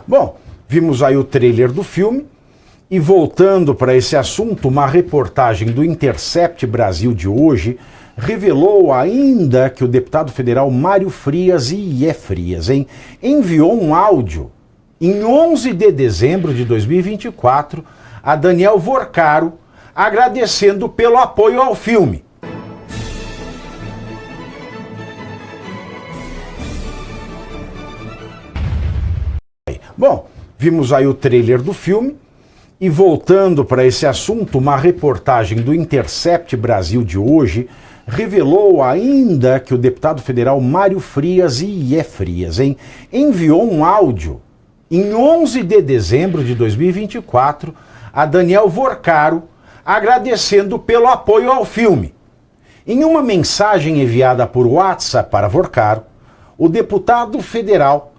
Bom, vimos aí o trailer do filme e voltando para esse assunto, uma reportagem do Intercept Brasil de hoje revelou ainda que o deputado federal Mário Frias, enviou um áudio em 11 de dezembro de 2024 a Daniel Vorcaro agradecendo pelo apoio ao filme. Bom, vimos aí o trailer do filme e voltando para esse assunto, uma reportagem do Intercept Brasil de hoje revelou ainda que o deputado federal Mário Frias, enviou um áudio em 11 de dezembro de 2024 a Daniel Vorcaro agradecendo pelo apoio ao filme. Em uma mensagem enviada por WhatsApp para Vorcaro, o deputado federal,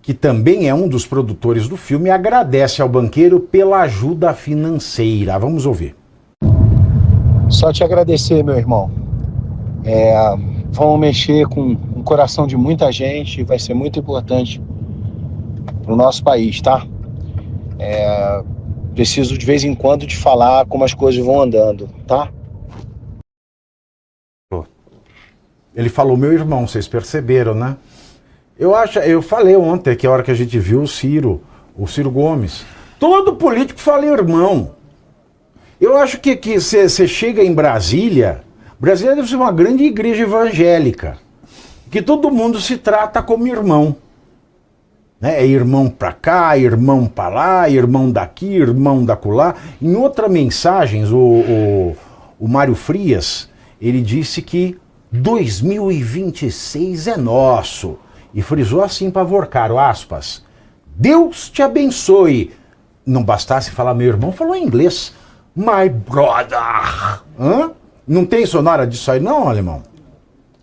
que também é um dos produtores do filme, agradece ao banqueiro pela ajuda financeira. Vamos ouvir. Só te agradecer, meu irmão. Vamos mexer com o coração de muita gente, vai ser muito importante para o nosso país, tá? Preciso de vez em quando te falar como as coisas vão andando, tá? Ele falou meu irmão, vocês perceberam, né? Eu falei ontem que a hora que a gente viu o Ciro Gomes, todo político fala irmão. Eu acho que você chega em Brasília deve ser uma grande igreja evangélica, que todo mundo se trata como irmão. Né? É irmão pra cá, irmão pra lá, irmão daqui, irmão dacolá. Em outra mensagem, o Mário Frias, ele disse que 2026 é nosso. E frisou assim para Vorcaro, aspas, Deus te abençoe. Não bastasse falar meu irmão, falou em inglês. My brother. Hã? Não tem sonora disso aí não, alemão?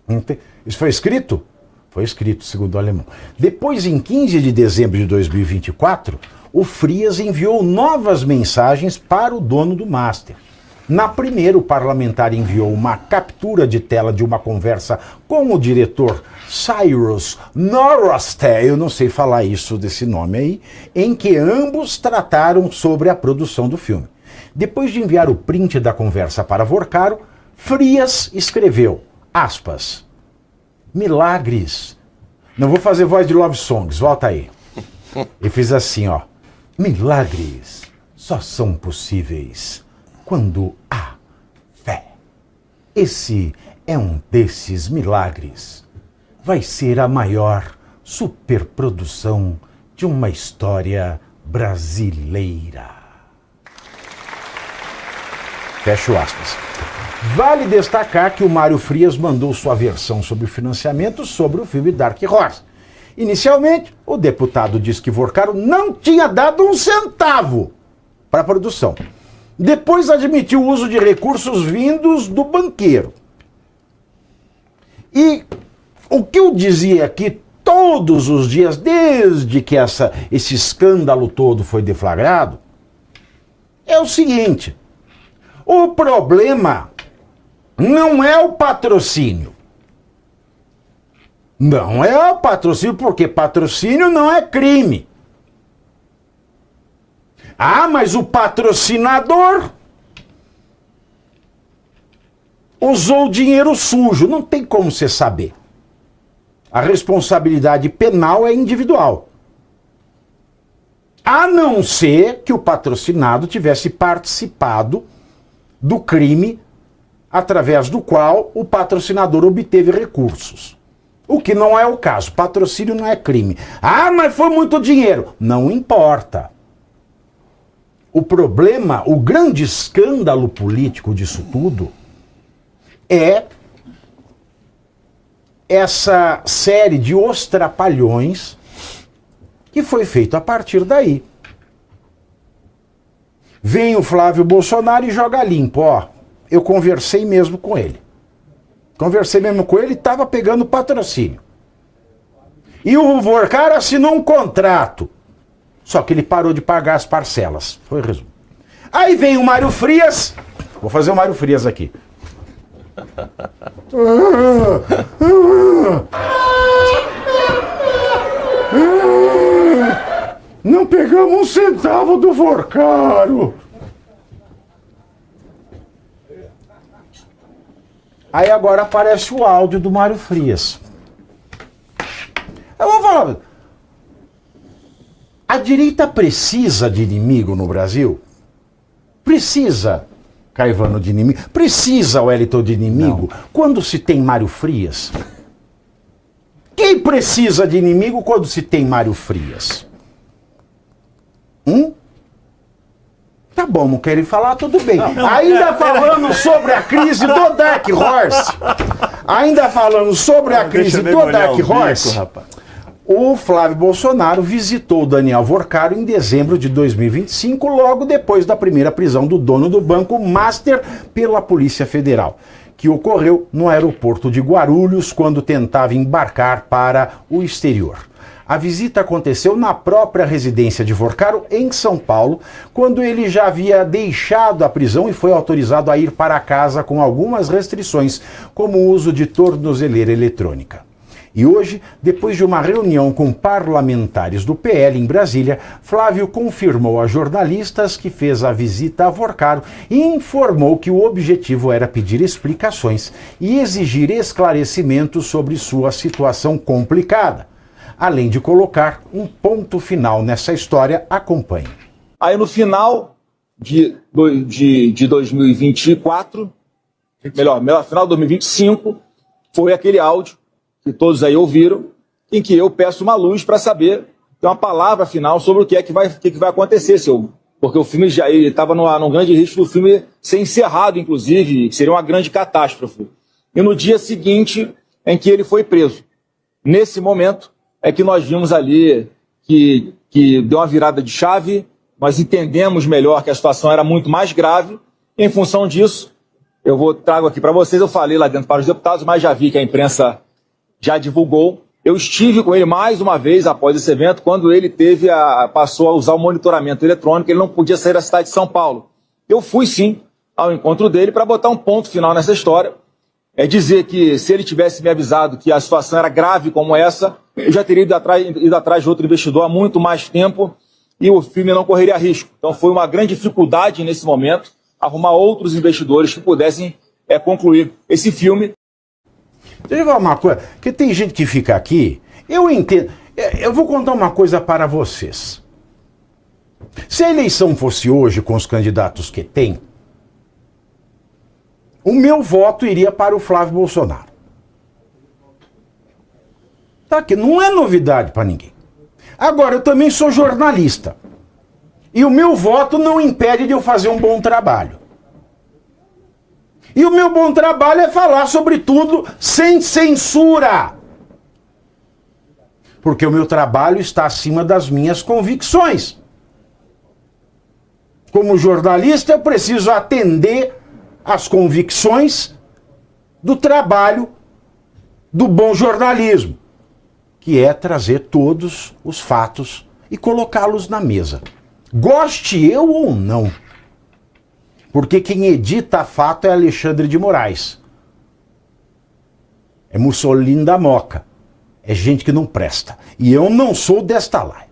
Não tem. Isso foi escrito? Foi escrito, segundo o alemão. Depois, em 15 de dezembro de 2024, o Frias enviou novas mensagens para o dono do Master. Na primeira, o parlamentar enviou uma captura de tela de uma conversa com o diretor Cyrus Noroste, eu não sei falar isso desse nome aí, em que ambos trataram sobre a produção do filme. Depois de enviar o print da conversa para Vorcaro, Frias escreveu, aspas, milagres. Não vou fazer voz de Love Songs, volta aí. E fiz assim, ó, milagres só são possíveis quando há fé. Esse é um desses milagres. Vai ser a maior superprodução de uma história brasileira. Fecho aspas. Vale destacar que o Mário Frias mandou sua versão sobre o financiamento sobre o filme Dark Horse. Inicialmente, o deputado disse que Vorcaro não tinha dado um centavo para a produção. Depois admitiu o uso de recursos vindos do banqueiro. E o que eu dizia aqui todos os dias, desde que esse escândalo todo foi deflagrado, é o seguinte, o problema não é o patrocínio. Não é o patrocínio, porque patrocínio não é crime. Ah, mas o patrocinador usou dinheiro sujo. Não tem como você saber. A responsabilidade penal é individual. A não ser que o patrocinado tivesse participado do crime através do qual o patrocinador obteve recursos. O que não é o caso. Patrocínio não é crime. Ah, mas foi muito dinheiro. Não importa. O problema, o grande escândalo político disso tudo é essa série de os trapalhões que foi feito a partir daí. Vem o Flávio Bolsonaro e joga limpo, ó. Eu conversei mesmo com ele. Estava pegando patrocínio. E o Vorcaro assinou um contrato. Só que ele parou de pagar as parcelas. Foi o resumo. Aí vem o Mário Frias. Vou fazer o Mário Frias aqui. Não pegamos um centavo do Vorcaro. Aí agora aparece o áudio do Mário Frias. Eu vou falar. A direita precisa de inimigo no Brasil? Precisa, Caivano, de inimigo? Precisa, Wellington, de inimigo? Não. Quando se tem Mário Frias? Quem precisa de inimigo quando se tem Mário Frias? Tá bom, não querem falar, tudo bem. Ainda falando sobre a crise do Dark Horse. Ainda falando sobre a crise do Dark Horse. O Flávio Bolsonaro visitou o Daniel Vorcaro em dezembro de 2025, logo depois da primeira prisão do dono do Banco Master pela Polícia Federal, que ocorreu no aeroporto de Guarulhos quando tentava embarcar para o exterior. A visita aconteceu na própria residência de Vorcaro, em São Paulo, quando ele já havia deixado a prisão e foi autorizado a ir para casa com algumas restrições, como o uso de tornozeleira eletrônica. E hoje, depois de uma reunião com parlamentares do PL em Brasília, Flávio confirmou a jornalistas que fez a visita a Vorcaro e informou que o objetivo era pedir explicações e exigir esclarecimentos sobre sua situação complicada. Além de colocar um ponto final nessa história, acompanhe. Aí no final de 2024, melhor, final de 2025, foi aquele áudio que todos aí ouviram, em que eu peço uma luz para saber, ter uma palavra final sobre o que vai acontecer, porque o filme já estava num grande risco do filme ser encerrado, inclusive, que seria uma grande catástrofe. E no dia seguinte em que ele foi preso. Nesse momento é que nós vimos ali que deu uma virada de chave, nós entendemos melhor que a situação era muito mais grave, e em função disso, trago aqui para vocês, eu falei lá dentro para os deputados, mas já vi que a imprensa já divulgou. Eu estive com ele mais uma vez após esse evento, quando ele passou a usar o monitoramento eletrônico, ele não podia sair da cidade de São Paulo. Eu fui sim ao encontro dele para botar um ponto final nessa história, dizer que se ele tivesse me avisado que a situação era grave como essa, eu já teria ido atrás de outro investidor há muito mais tempo e o filme não correria risco. Então foi uma grande dificuldade nesse momento arrumar outros investidores que pudessem concluir esse filme. Deixa eu falar uma coisa, porque tem gente que fica aqui, eu entendo, eu vou contar uma coisa para vocês. Se a eleição fosse hoje com os candidatos que tem, o meu voto iria para o Flávio Bolsonaro. Tá aqui, não é novidade para ninguém. Agora, eu também sou jornalista. E o meu voto não impede de eu fazer um bom trabalho. E o meu bom trabalho é falar sobre tudo sem censura. Porque o meu trabalho está acima das minhas convicções. Como jornalista, eu preciso atender às convicções do trabalho do bom jornalismo, que é trazer todos os fatos e colocá-los na mesa. Goste eu ou não. Porque quem edita fato é Alexandre de Moraes. É Mussolini da Moca. É gente que não presta. E eu não sou desta laia.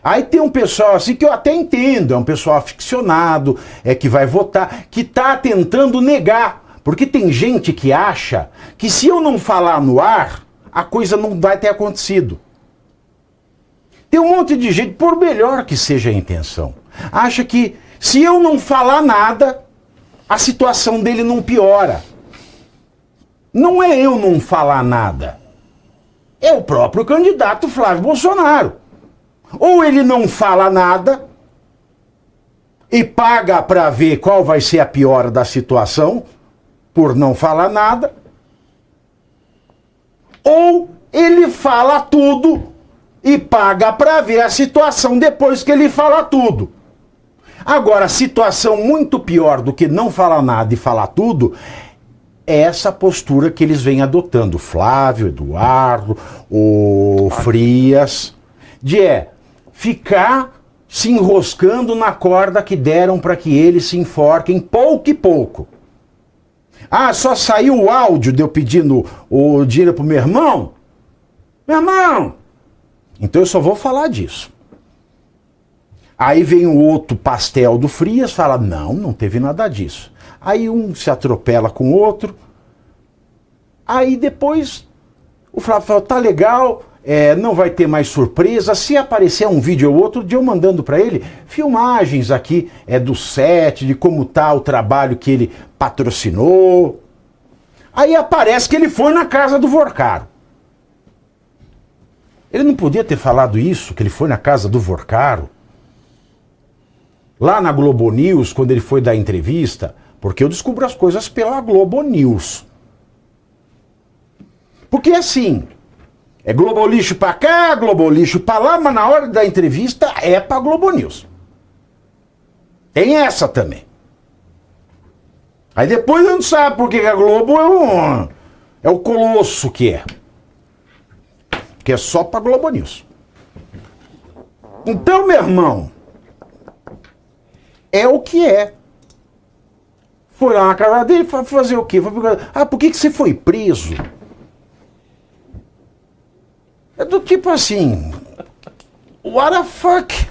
Aí tem um pessoal assim que eu até entendo, é um pessoal aficionado, que vai votar, que está tentando negar. Porque tem gente que acha que se eu não falar no ar, a coisa não vai ter acontecido. Tem um monte de gente, por melhor que seja a intenção, acha que se eu não falar nada, a situação dele não piora. Não é eu não falar nada. É o próprio candidato Flávio Bolsonaro. Ou ele não fala nada e paga para ver qual vai ser a piora da situação por não falar nada, ou ele fala tudo e paga para ver a situação depois que ele fala tudo. Agora, situação muito pior do que não falar nada e falar tudo é essa postura que eles vêm adotando, Flávio, Eduardo, o Frias, de ficar se enroscando na corda que deram para que eles se enforquem pouco e pouco. Ah, só saiu o áudio de eu pedindo o dinheiro pro meu irmão? Meu irmão! Então eu só vou falar disso. Aí vem o outro pastel do Frias, fala, não teve nada disso. Aí um se atropela com o outro. Aí depois o Flávio fala, tá legal, não vai ter mais surpresa. Se aparecer um vídeo ou outro, eu mandando para ele filmagens aqui do set, de como tá o trabalho que ele patrocinou. Aí aparece que ele foi na casa do Vorcaro. Ele não podia ter falado isso, que ele foi na casa do Vorcaro? Lá na Globo News, quando ele foi dar entrevista, porque eu descubro as coisas pela Globo News. Porque assim, é Globo Lixo pra cá, Globo Lixo pra lá, mas na hora da entrevista é pra Globo News. Tem essa também. Aí depois não sabe porque a Globo é o colosso que é. Que é só pra Globo News. Então, meu irmão, é o que é. Foi lá na casa dele, foi fazer o quê? Por que você foi preso? É do tipo assim, what the fuck?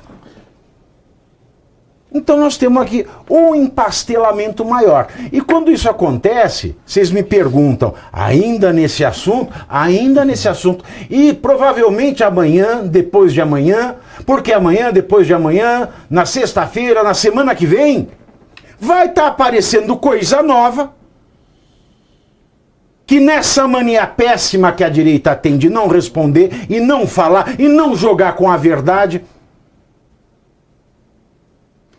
Então nós temos aqui um empastelamento maior. E quando isso acontece, vocês me perguntam, ainda nesse assunto? Ainda nesse assunto. E provavelmente amanhã, depois de amanhã, porque amanhã, depois de amanhã, na sexta-feira, na semana que vem, vai estar aparecendo coisa nova, que nessa mania péssima que a direita tem de não responder e não falar e não jogar com a verdade.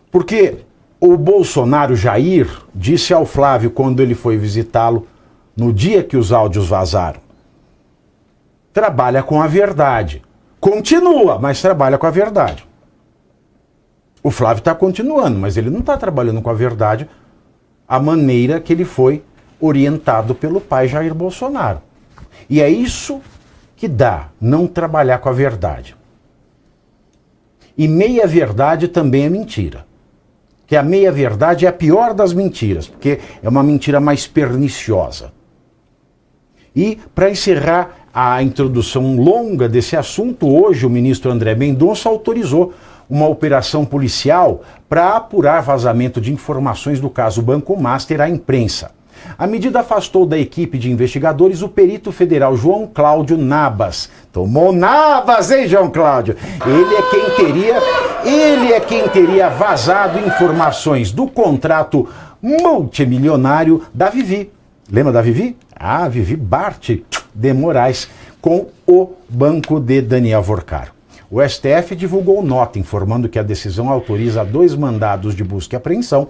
Porque o Bolsonaro Jair disse ao Flávio quando ele foi visitá-lo no dia que os áudios vazaram: trabalha com a verdade. Continua, mas trabalha com a verdade. O Flávio está continuando, mas ele não está trabalhando com a verdade a maneira que ele foi orientado pelo pai Jair Bolsonaro. E é isso que dá, não trabalhar com a verdade. E meia-verdade também é mentira. Que a meia-verdade é a pior das mentiras, porque é uma mentira mais perniciosa. E, para encerrar a introdução longa desse assunto, hoje o ministro André Mendonça autorizou uma operação policial para apurar vazamento de informações do caso Banco Master à imprensa. A medida afastou da equipe de investigadores o perito federal João Cláudio Nabas. Tomou Nabas, hein, João Cláudio? Ele é quem teria vazado informações do contrato multimilionário da Vivi. Lembra da Vivi? A Vivi Bart de Moraes, com o banco de Daniel Vorcaro. O STF divulgou nota informando que a decisão autoriza 2 mandados de busca e apreensão